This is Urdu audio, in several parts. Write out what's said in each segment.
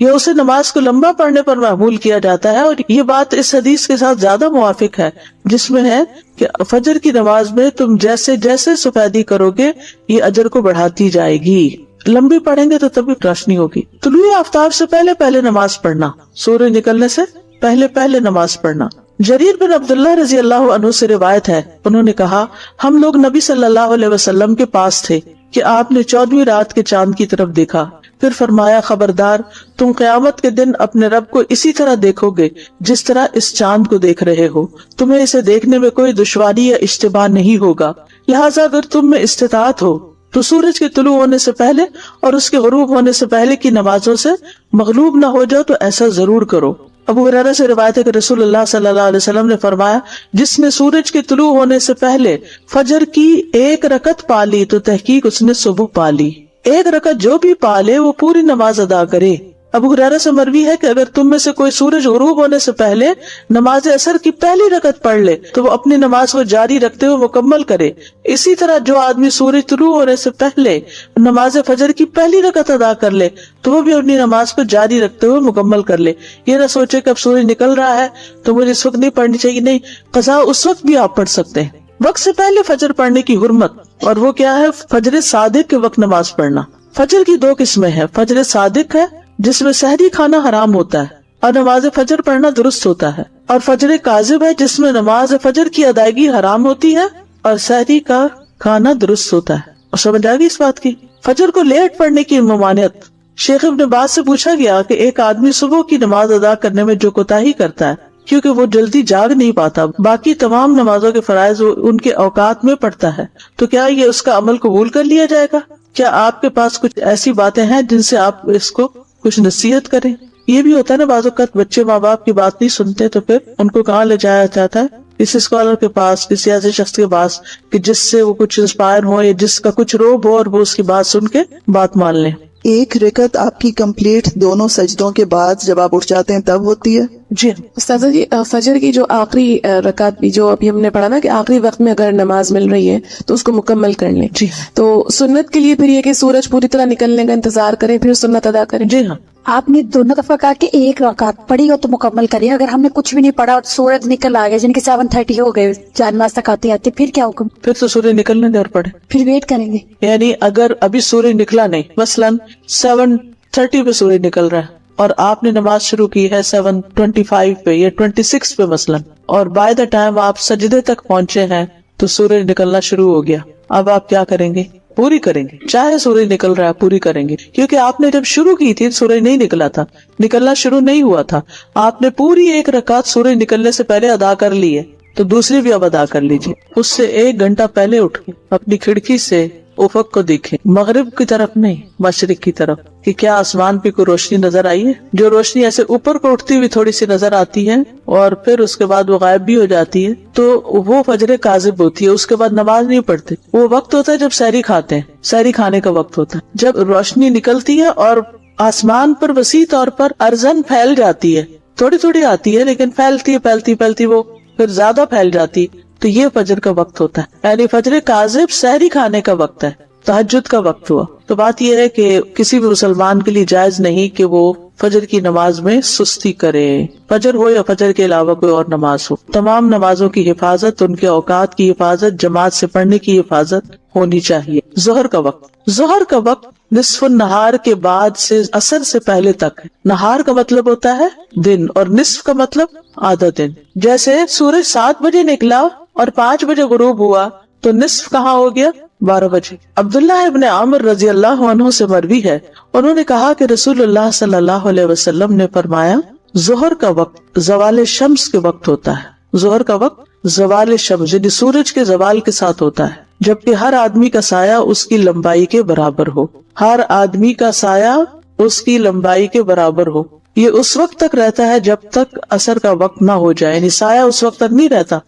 یہ اسے نماز کو لمبا پڑھنے پر محمول کیا جاتا ہے، اور یہ بات اس حدیث کے ساتھ زیادہ موافق ہے جس میں ہے کہ فجر کی نماز میں تم جیسے جیسے سفیدی کرو گے یہ اجر کو بڑھاتی جائے گی. لمبی پڑھیں گے تو تبھی روشنی ہوگی. طلوع آفتاب سے پہلے پہلے نماز پڑھنا، سورج نکلنے سے پہلے پہلے نماز پڑھنا. جریر بن عبداللہ رضی اللہ عنہ سے روایت ہے، انہوں نے کہا ہم لوگ نبی صلی اللہ علیہ وسلم کے پاس تھے کہ آپ نے 14ویں رات کے چاند کی طرف دیکھا. پھر فرمایا خبردار تم قیامت کے دن اپنے رب کو اسی طرح دیکھو گے جس طرح اس چاند کو دیکھ رہے ہو. تمہیں اسے دیکھنے میں کوئی دشواری یا اشتباہ نہیں ہوگا. لہٰذا اگر تم میں استطاعت ہو تو سورج کے طلوع ہونے سے پہلے اور اس کے غروب ہونے سے پہلے کی نمازوں سے مغلوب نہ ہو جاؤ تو ایسا ضرور کرو. ابو ہریرہ سے روایت ہے کہ رسول اللہ صلی اللہ علیہ وسلم نے فرمایا جس نے سورج کے طلوع ہونے سے پہلے فجر کی 1 رکعت پا لی تو تحقیق اس نے صبح پا لی. 1 رکعت جو بھی پا لے وہ پوری نماز ادا کرے. ابو ہریرہ سے مروی ہے کہ اگر تم میں سے کوئی سورج غروب ہونے سے پہلے نماز عصر کی پہلی رکعت پڑھ لے تو وہ اپنی نماز کو جاری رکھتے ہوئے مکمل کرے. اسی طرح جو آدمی سورج طلوع ہونے سے پہلے نماز فجر کی پہلی رکعت ادا کر لے تو وہ بھی اپنی نماز کو جاری رکھتے ہوئے مکمل کر لے. یہ نہ سوچے کہ اب سورج نکل رہا ہے تو مجھے اس وقت نہیں پڑھنی چاہیے. نہیں، قضا اس وقت بھی آپ پڑھ سکتے ہیں. وقت سے پہلے فجر پڑھنے کی حرمت، اور وہ کیا ہے؟ فجر صادق کے وقت نماز پڑھنا. فجر کی 2 قسمیں ہیں. فجر صادق ہے جس میں سحری کھانا حرام ہوتا ہے اور نماز فجر پڑھنا درست ہوتا ہے، اور فجر کاذب ہے جس میں نماز فجر کی ادائیگی حرام ہوتی ہے اور سحری کا کھانا درست ہوتا ہے. اور سمجھ آ گئی اس بات کی؟ فجر کو لیٹ پڑھنے کی ممانعت. شیخ ابن باز سے پوچھا گیا کہ ایک آدمی صبح کی نماز ادا کرنے میں جو کوتاہی کرتا ہے کیونکہ وہ جلدی جاگ نہیں پاتا، باقی تمام نمازوں کے فرائض ان کے اوقات میں پڑھتا ہے، تو کیا یہ اس کا عمل قبول کر لیا جائے گا؟ کیا آپ کے پاس کچھ ایسی باتیں ہیں جن سے آپ اس کو کچھ نصیحت کریں؟ یہ بھی ہوتا ہے نا بعض اوقات بچے ماں باپ کی بات نہیں سنتے تو پھر ان کو کہاں لے جایا جاتا ہے؟ کسی اسکالر کے پاس، کسی ایسے شخص کے پاس کہ جس سے وہ کچھ انسپائر ہو یا جس کا کچھ روب ہو اور وہ اس کی بات سن کے بات مان لیں. 1 رکعت آپ کی کمپلیٹ دونوں سجدوں کے بعد جب آپ اٹھ جاتے ہیں تب ہوتی ہے؟ جی استاذہ جی، فجر کی جو آخری رکعت بھی جو ابھی ہم نے پڑھا نا کہ آخری وقت میں اگر نماز مل رہی ہے تو اس کو مکمل کر لیں. جی تو سنت کے لیے پھر یہ کہ سورج پوری طرح نکلنے کا انتظار کریں پھر سنت ادا کریں. جی ہاں، آپ نے دونوں دفعہ کہا کہ 1 رکعت پڑھی ہو تو مکمل کریے. اگر ہم نے کچھ بھی نہیں پڑھا اور سورج نکل آ گیا جن کے 7:30 ہو گئے جانماز تک آتے آتے، پھر کیا حکم؟ پھر تو سورج نکلنے دے اور پڑھے. پھر ویٹ کریں گے. یعنی اگر ابھی سورج نکلا نہیں، مثلاً 7:30 پہ سورج نکل رہا ہے اور آپ نے نماز شروع کی ہے 7:25 پہ یا 26 پہ مثلاً، اور بائی دا ٹائم آپ سجدے تک پہنچے ہیں تو سورج نکلنا شروع ہو گیا. اب آپ کیا کریں گے؟ پوری کریں گے. چاہے سورج نکل رہا ہے پوری کریں گے، کیونکہ آپ نے جب شروع کی تھی سورج نہیں نکلا تھا، نکلنا شروع نہیں ہوا تھا. آپ نے پوری 1 رکعت سورج نکلنے سے پہلے ادا کر لی ہے تو دوسری بھی اب ادا کر لیجیے. اس سے 1 گھنٹہ پہلے اٹھ کے اپنی کھڑکی سے افق کو دیکھیں، مغرب کی طرف نہیں مشرق کی طرف، کہ کیا آسمان پہ کوئی روشنی نظر آئی ہے. جو روشنی ایسے اوپر کو اٹھتی ہوئی تھوڑی سی نظر آتی ہے اور پھر اس کے بعد وہ غائب بھی ہو جاتی ہے تو وہ فجر کاذب ہوتی ہے. اس کے بعد نماز نہیں پڑھتے. وہ وقت ہوتا ہے جب سحری کھاتے ہیں، سحری کھانے کا وقت ہوتا ہے، جب روشنی نکلتی ہے اور آسمان پر وسیع طور پر ارزن پھیل جاتی ہے. تھوڑی تھوڑی آتی ہے لیکن پھیلتی وہ پھر زیادہ پھیل جاتی، تو یہ فجر کا وقت ہوتا ہے. یعنی فجر کاذب سحری کھانے کا وقت ہے، تہجد کا وقت ہوا. تو بات یہ ہے کہ کسی بھی مسلمان کے لیے جائز نہیں کہ وہ فجر کی نماز میں سستی کرے. فجر ہو یا فجر کے علاوہ کوئی اور نماز ہو، تمام نمازوں کی حفاظت، ان کے اوقات کی حفاظت، جماعت سے پڑھنے کی حفاظت ہونی چاہیے. ظہر کا وقت نصف النہار کے بعد سے عصر سے پہلے تک ہے. نہار کا مطلب ہوتا ہے دن اور نصف کا مطلب آدھا دن. جیسے سورج 7 بجے نکلا اور 5 بجے غروب ہوا تو نصف کہاں ہو گیا؟ 12 بجے. عبداللہ ابن عامر رضی اللہ عنہ سے مروی ہے، انہوں نے کہا کہ رسول اللہ صلی اللہ علیہ وسلم نے فرمایا ظہر کا وقت زوال شمس کے وقت ہوتا ہے. ظہر کا وقت زوال شمس یعنی سورج کے زوال کے ساتھ ہوتا ہے، جبکہ ہر آدمی کا سایہ اس کی لمبائی کے برابر ہو. ہر آدمی کا سایہ اس کی لمبائی کے برابر ہو. یہ اس وقت تک رہتا ہے جب تک عصر کا وقت نہ ہو جائے. یعنی سایہ اس وقت تک نہیں رہتا،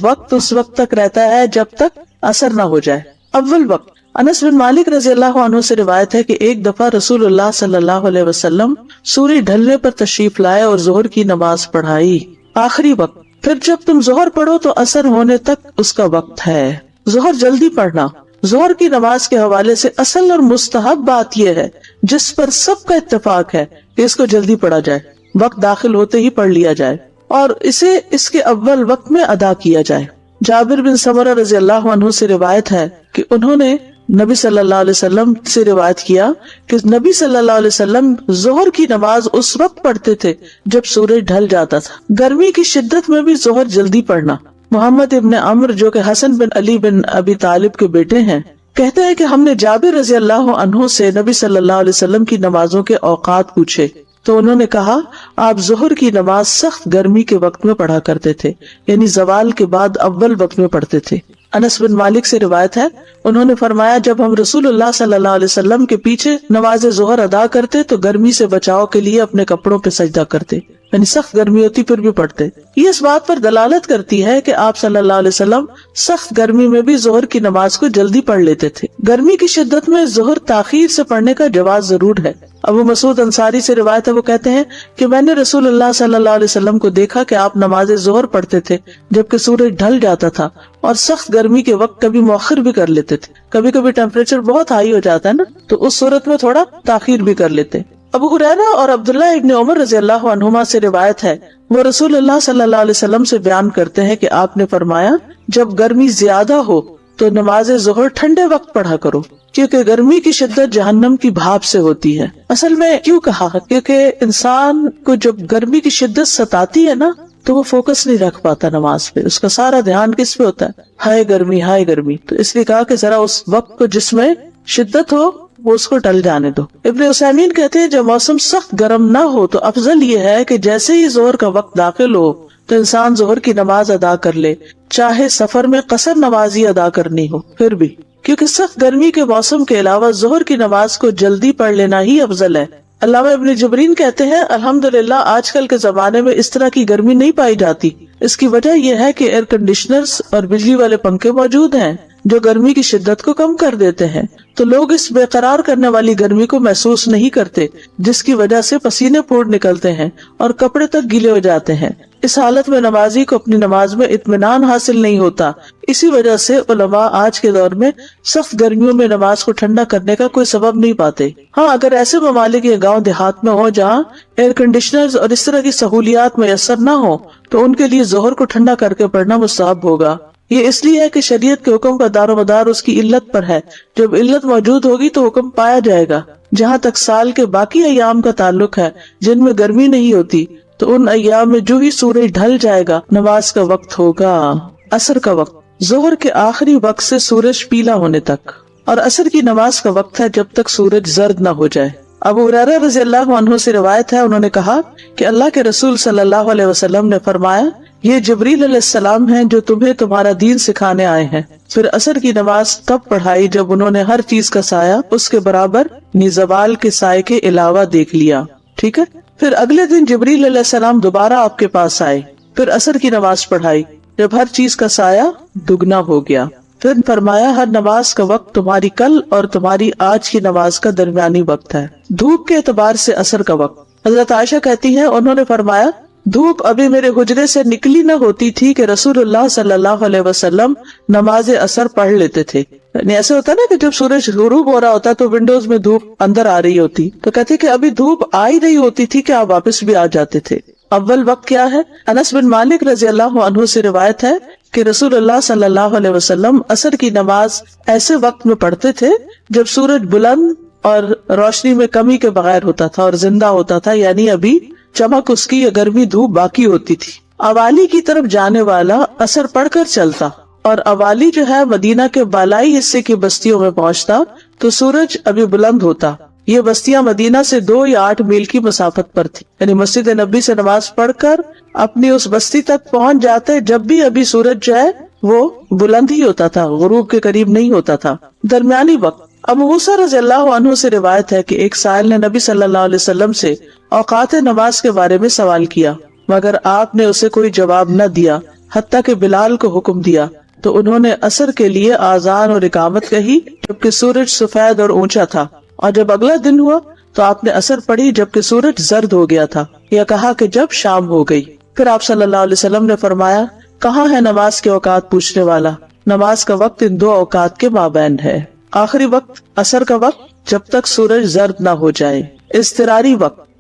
وقت اس وقت تک رہتا ہے جب تک عصر نہ ہو جائے. اول وقت انس بن مالک رضی اللہ عنہ سے روایت ہے کہ ایک دفعہ رسول اللہ صلی اللہ علیہ وسلم سورج ڈھلنے پر تشریف لائے اور ظہر کی نماز پڑھائی. آخری وقت، پھر جب تم ظہر پڑھو تو عصر ہونے تک اس کا وقت ہے. ظہر جلدی پڑھنا. ظہر کی نماز کے حوالے سے اصل اور مستحب بات یہ ہے جس پر سب کا اتفاق ہے کہ اس کو جلدی پڑھا جائے، وقت داخل ہوتے ہی پڑھ لیا جائے اور اسے اس کے اول وقت میں ادا کیا جائے۔ جابر بن سمرہ رضی اللہ عنہ سے روایت ہے کہ انہوں نے نبی صلی اللہ علیہ وسلم سے روایت کیا کہ نبی صلی اللہ علیہ وسلم ظہر کی نماز اس وقت پڑھتے تھے جب سورج ڈھل جاتا تھا۔ گرمی کی شدت میں بھی ظہر جلدی پڑھنا۔ محمد ابن عمرو جو کہ حسن بن علی بن ابی طالب کے بیٹے ہیں کہتے ہیں کہ ہم نے جابر رضی اللہ عنہ سے نبی صلی اللہ علیہ وسلم کی نمازوں کے اوقات پوچھے تو انہوں نے کہا آپ ظہر کی نماز سخت گرمی کے وقت میں پڑھا کرتے تھے، یعنی زوال کے بعد اول وقت میں پڑھتے تھے۔ انس بن مالک سے روایت ہے انہوں نے فرمایا جب ہم رسول اللہ صلی اللہ علیہ وسلم کے پیچھے نماز ظہر ادا کرتے تو گرمی سے بچاؤ کے لیے اپنے کپڑوں پہ سجدہ کرتے، یعنی سخت گرمی ہوتی پھر بھی پڑھتے۔ یہ اس بات پر دلالت کرتی ہے کہ آپ صلی اللہ علیہ وسلم سخت گرمی میں بھی ظہر کی نماز کو جلدی پڑھ لیتے تھے۔ گرمی کی شدت میں ظہر تاخیر سے پڑھنے کا جواز ضرور ہے۔ ابو مسعود انصاری سے روایت ہے وہ کہتے ہیں کہ میں نے رسول اللہ صلی اللہ علیہ وسلم کو دیکھا کہ آپ نماز ظہر پڑھتے تھے جبکہ سورج ڈھل جاتا تھا اور سخت گرمی کے وقت کبھی مؤخر بھی کر لیتے تھے، کبھی کبھی ٹیمپریچر بہت ہائی ہو جاتا ہے نا تو اس صورت میں تھوڑا تاخیر بھی کر لیتے۔ ابو ہریرہ اور عبداللہ ابن عمر رضی اللہ عنہما سے روایت ہے وہ رسول اللہ صلی اللہ علیہ وسلم سے بیان کرتے ہیں کہ آپ نے فرمایا جب گرمی زیادہ ہو تو نماز ظہر ٹھنڈے وقت پڑھا کرو کیونکہ گرمی کی شدت جہنم کی بھاپ سے ہوتی ہے۔ اصل میں کیوں کہا کیونکہ انسان کو جب گرمی کی شدت ستاتی ہے نا تو وہ فوکس نہیں رکھ پاتا نماز پہ، اس کا سارا دھیان کس پہ ہوتا ہے، ہائے گرمی ہائے گرمی، تو اس لیے کہا کہ ذرا اس وقت کو جس میں شدت ہو وہ اس کو ٹل جانے دو۔ ابن عثیمین کہتے ہیں جب موسم سخت گرم نہ ہو تو افضل یہ ہے کہ جیسے ہی ظہر کا وقت داخل ہو تو انسان ظہر کی نماز ادا کر لے، چاہے سفر میں قصر نمازی ادا کرنی ہو پھر بھی، کیونکہ سخت گرمی کے موسم کے علاوہ ظہر کی نماز کو جلدی پڑھ لینا ہی افضل ہے۔ علامہ ابن جبرین کہتے ہیں الحمدللہ آج کل کے زمانے میں اس طرح کی گرمی نہیں پائی جاتی۔ اس کی وجہ یہ ہے کہ ایئر کنڈیشنرز اور بجلی والے پنکھے موجود ہیں جو گرمی کی شدت کو کم کر دیتے ہیں، تو لوگ اس بے قرار کرنے والی گرمی کو محسوس نہیں کرتے جس کی وجہ سے پسینے پھوٹ نکلتے ہیں اور کپڑے تک گیلے ہو جاتے ہیں۔ اس حالت میں نمازی کو اپنی نماز میں اطمینان حاصل نہیں ہوتا۔ اسی وجہ سے علماء آج کے دور میں سخت گرمیوں میں نماز کو ٹھنڈا کرنے کا کوئی سبب نہیں پاتے۔ ہاں اگر ایسے ممالک یا گاؤں دیہات میں ہو جہاں ایئر کنڈیشنرز اور اس طرح کی سہولیات میسر نہ ہو تو ان کے لیے ظہر کو ٹھنڈا کر کے پڑھنا مستحب ہوگا۔ یہ اس لیے ہے کہ شریعت کے حکم کا دار و مدار اس کی علت پر ہے، جب علت موجود ہوگی تو حکم پایا جائے گا۔ جہاں تک سال کے باقی ایام کا تعلق ہے جن میں گرمی نہیں ہوتی تو ان ایام میں جو ہی سورج ڈھل جائے گا نماز کا وقت ہوگا۔ عصر کا وقت ظہر کے آخری وقت سے سورج پیلا ہونے تک، اور عصر کی نماز کا وقت ہے جب تک سورج زرد نہ ہو جائے۔ ابو ہریرہ رضی اللہ عنہ سے روایت ہے انہوں نے کہا کہ اللہ کے رسول صلی اللہ علیہ وسلم نے فرمایا یہ جبریل علیہ السلام ہیں جو تمہیں تمہارا دین سکھانے آئے ہیں۔ پھر عصر کی نماز تب پڑھائی جب انہوں نے ہر چیز کا سایہ اس کے برابر زوال کے سائے کے علاوہ دیکھ لیا، ٹھیک ہے۔ پھر اگلے دن جبریل علیہ السلام دوبارہ آپ کے پاس آئے، پھر عصر کی نماز پڑھائی جب ہر چیز کا سایہ دگنا ہو گیا۔ پھر فرمایا ہر نماز کا وقت تمہاری کل اور تمہاری آج کی نماز کا درمیانی وقت ہے۔ دھوپ کے اعتبار سے عصر کا وقت، حضرت عائشہ کہتی ہیں انہوں نے فرمایا دھوپ ابھی میرے حجرے سے نکلی نہ ہوتی تھی کہ رسول اللہ صلی اللہ علیہ وسلم نماز عصر پڑھ لیتے تھے۔ یعنی ایسے ہوتا نا کہ جب سورج غروب ہو رہا ہوتا تو ونڈوز میں دھوپ اندر آ رہی ہوتی، تو کہتے کہ ابھی دھوپ آ ہی رہی ہوتی تھی کہ آپ واپس بھی آ جاتے تھے۔ اول وقت کیا ہے؟ انس بن مالک رضی اللہ عنہ سے روایت ہے کہ رسول اللہ صلی اللہ علیہ وسلم عصر کی نماز ایسے وقت میں پڑھتے تھے جب سورج بلند اور روشنی میں کمی کے بغیر ہوتا تھا اور زندہ ہوتا تھا، یعنی ابھی چمک اس کی یا گرمی دھوپ باقی ہوتی تھی۔ اوالی کی طرف جانے والا عصر پڑھ کر چلتا اور اوالی جو ہے مدینہ کے بالائی حصے کی بستیوں میں پہنچتا تو سورج ابھی بلند ہوتا۔ یہ بستیاں مدینہ سے 2 یا 8 میل کی مسافت پر تھی، یعنی مسجد نبی سے نماز پڑھ کر اپنی اس بستی تک پہنچ جاتے جب بھی ابھی سورج جو ہے وہ بلند ہی ہوتا تھا، غروب کے قریب نہیں ہوتا تھا۔ درمیانی وقت، ابو موسیٰ رضی اللہ عنہ سے روایت ہے کہ ایک سائل نے نبی صلی اللہ علیہ وسلم سے اوقات نماز کے بارے میں سوال کیا مگر آپ نے اسے کوئی جواب نہ دیا حتیٰ کہ بلال کو حکم دیا تو انہوں نے عصر کے لیے آذان اور اقامت کہی جبکہ سورج سفید اور اونچا تھا، اور جب اگلا دن ہوا تو آپ نے عصر پڑھی جبکہ سورج زرد ہو گیا تھا، یا کہا کہ جب شام ہو گئی۔ پھر آپ صلی اللہ علیہ وسلم نے فرمایا کہاں ہے نماز کے اوقات پوچھنے والا؟ نماز کا وقت ان 2 اوقات کے مابین ہے۔ آخری وقت عصر کا وقت جب تک سورج زرد نہ ہو جائے۔ اضطراری وقت،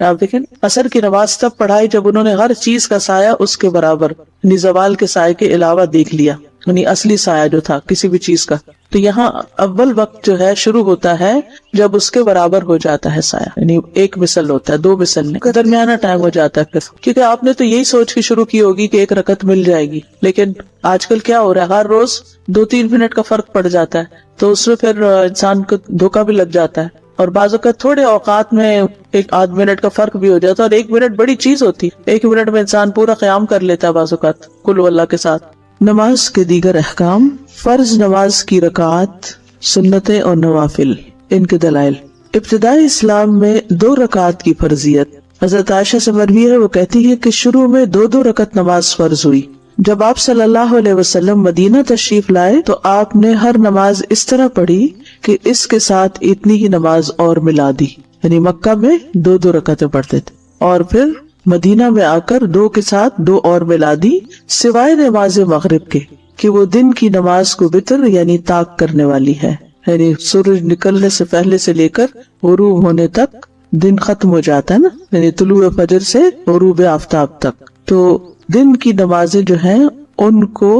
آپ دیکھیں عصر کی نماز تب پڑھائی جب انہوں نے ہر چیز کا سایہ اس کے برابر یعنی زوال کے سائے کے علاوہ دیکھ لیا، یعنی اصلی سایہ جو تھا کسی بھی چیز کا. تو یہاں اول وقت جو ہے شروع ہوتا ہے جب اس کے برابر ہو جاتا ہے سایہ، یعنی ایک مثل ہوتا ہے، 2 مثل نہیں، درمیانہ ٹائم ہو جاتا ہے پھر. کیونکہ آپ نے تو یہی سوچ کے شروع کی ہوگی کہ ایک رکعت مل جائے گی، لیکن آج کل کیا ہو رہا ہے، ہر روز 2-3 منٹ کا فرق پڑ جاتا ہے، تو اس میں پھر انسان کو دھوکہ بھی لگ جاتا ہے. اور بعض اوقات تھوڑے اوقات میں 1-8 منٹ کا فرق بھی ہو جاتا ہے، اور 1 منٹ بڑی چیز ہوتی ہے، 1 منٹ میں انسان پورا قیام کر لیتا ہے بعض اوقات قل ہو اللہ کے ساتھ. نماز کے دیگر احکام. فرض نماز کی رکعات، سنتیں اور نوافل، ان کے دلائل. ابتدائی اسلام میں 2 رکعات کی فرضیت. حضرت عائشہ سے مروی ہے، وہ کہتی ہے کہ شروع میں 2 رکعت نماز فرض ہوئی. جب آپ صلی اللہ علیہ وسلم مدینہ تشریف لائے تو آپ نے ہر نماز اس طرح پڑھی کہ اس کے ساتھ اتنی ہی نماز اور ملا دی، یعنی مکہ میں 2 رکعتیں پڑھتے تھے، اور پھر مدینہ میں آ کر 2 کے ساتھ 2 اور ملا دی، سوائے نماز مغرب کے کہ وہ دن کی نماز کو وتر یعنی طاق کرنے والی ہے، یعنی سورج نکلنے سے پہلے سے لے کر غروب ہونے تک دن ختم ہو جاتا ہے نا، یعنی طلوع فجر سے غروب آفتاب تک. تو دن کی نمازیں جو ہیں ان کو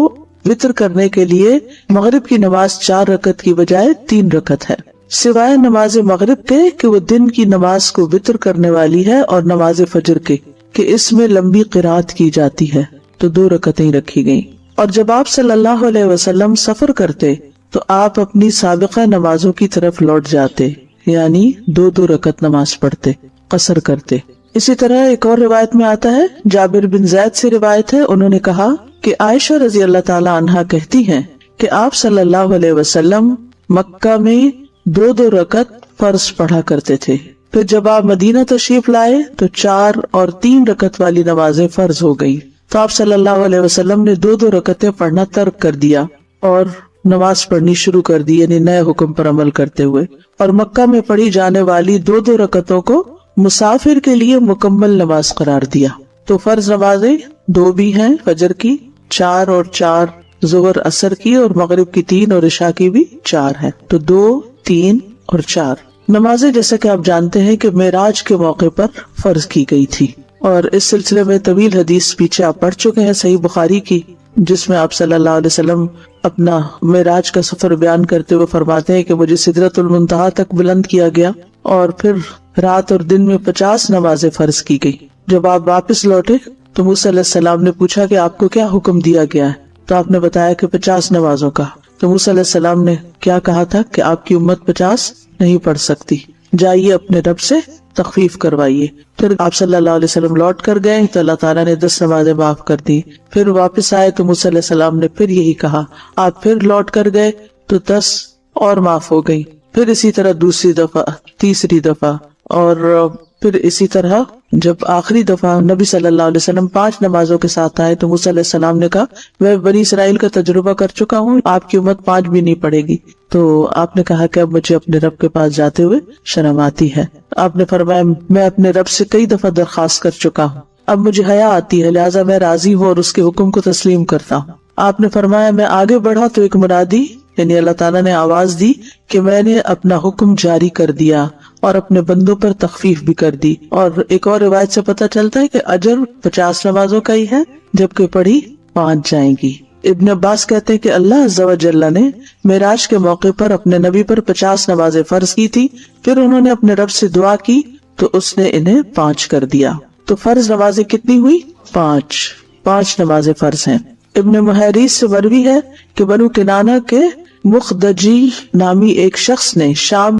وتر کرنے کے لیے مغرب کی نماز 4 رکعت کی بجائے 3 رکعت ہے، سوائے نماز مغرب کے کہ وہ دن کی نماز کو وتر کرنے والی ہے، اور نماز فجر کے کہ اس میں لمبی قرات کی جاتی ہے، تو 2 رکعتیں رکھی گئیں. اور جب آپ صلی اللہ علیہ وسلم سفر کرتے تو آپ اپنی سابقہ نمازوں کی طرف لوٹ جاتے، یعنی 2 رکعت نماز پڑھتے، قصر کرتے. اسی طرح ایک اور روایت میں آتا ہے، جابر بن زید سے روایت ہے، انہوں نے کہا کہ عائشہ رضی اللہ تعالی عنہا کہتی ہیں کہ آپ صلی اللہ علیہ وسلم مکہ میں 2 رکعت فرض پڑھا کرتے تھے، پھر جب آپ مدینہ تشریف لائے تو 4 اور 3 رکعت والی نمازیں فرض ہو گئیں. تو آپ صلی اللہ علیہ وسلم نے 2 رکعتیں پڑھنا ترک کر دیا اور نماز پڑھنی شروع کر دی، یعنی نئے حکم پر عمل کرتے ہوئے. اور مکہ میں پڑھی جانے والی 2 رکعتوں کو مسافر کے لیے مکمل نماز قرار دیا. تو فرض نمازیں 2 بھی ہیں، فجر کی 4 اور 4، ظہر عصر کی، اور مغرب کی 3 اور عشاء کی بھی 4 ہے. تو 2، 3 اور 4 نمازیں جیسا کہ آپ جانتے ہیں کہ معراج کے موقع پر فرض کی گئی تھی. اور اس سلسلے میں طویل حدیث پیچھے آپ پڑھ چکے ہیں صحیح بخاری کی، جس میں آپ صلی اللہ علیہ وسلم اپنا معراج کا سفر بیان کرتے ہوئے فرماتے ہیں کہ مجھے سدرۃ المنتہا تک بلند کیا گیا، اور پھر رات اور دن میں 50 نمازیں فرض کی گئی. جب آپ واپس لوٹے تو موسیٰ علیہ السلام نے پوچھا کہ آپ کو کیا حکم دیا گیا ہے، تو آپ نے بتایا کہ 50 نمازوں کا. تو موسیٰ علیہ السلام نے کیا کہا تھا کہ آپ کی امت 50 نہیں پڑھ سکتی، جائیے اپنے رب سے تخفیف کروائیے. پھر آپ صلی اللہ علیہ وسلم لوٹ کر گئے تو اللہ تعالیٰ نے 10 نمازیں معاف کر دی. پھر واپس آئے تو موسیٰ علیہ السلام نے پھر یہی کہا. آپ پھر لوٹ کر گئے تو 10 اور معاف ہو گئی. پھر اسی طرح دوسری دفعہ، تیسری دفعہ، اور پھر اسی طرح جب آخری دفعہ نبی صلی اللہ علیہ وسلم 5 نمازوں کے ساتھ آئے تو موسیٰ علیہ السلام نے کہا میں بنی اسرائیل کا تجربہ کر چکا ہوں، آپ کی امت 5 بھی نہیں پڑے گی. تو آپ نے کہا کہ اب مجھے اپنے رب کے پاس جاتے ہوئے شرم آتی ہے. آپ نے فرمایا میں اپنے رب سے کئی دفعہ درخواست کر چکا ہوں، اب مجھے حیا آتی ہے، لہٰذا میں راضی ہوں اور اس کے حکم کو تسلیم کرتا ہوں. آپ نے فرمایا میں آگے بڑھا تو ایک منادی یعنی اللہ تعالیٰ نے آواز دی کہ میں نے اپنا حکم جاری کر دیا اور اپنے بندوں پر تخفیف بھی کر دی. اور ایک اور روایت سے پتہ چلتا ہے کہ اجر 50 نمازوں کا ہی ہے جبکہ پڑھی 5 جائیں گی. ابن عباس کہتے ہیں کہ اللہ عز و جل نے معراج کے موقع پر اپنے نبی پر 50 نمازیں فرض کی تھی، پھر انہوں نے اپنے رب سے دعا کی تو اس نے انہیں 5 کر دیا. تو فرض نمازیں کتنی ہوئی؟ 5 نمازیں فرض ہیں. ابن محیریث سے مروی ہے کہ بنو کنانہ کے مخدجی نامی ایک شخص نے شام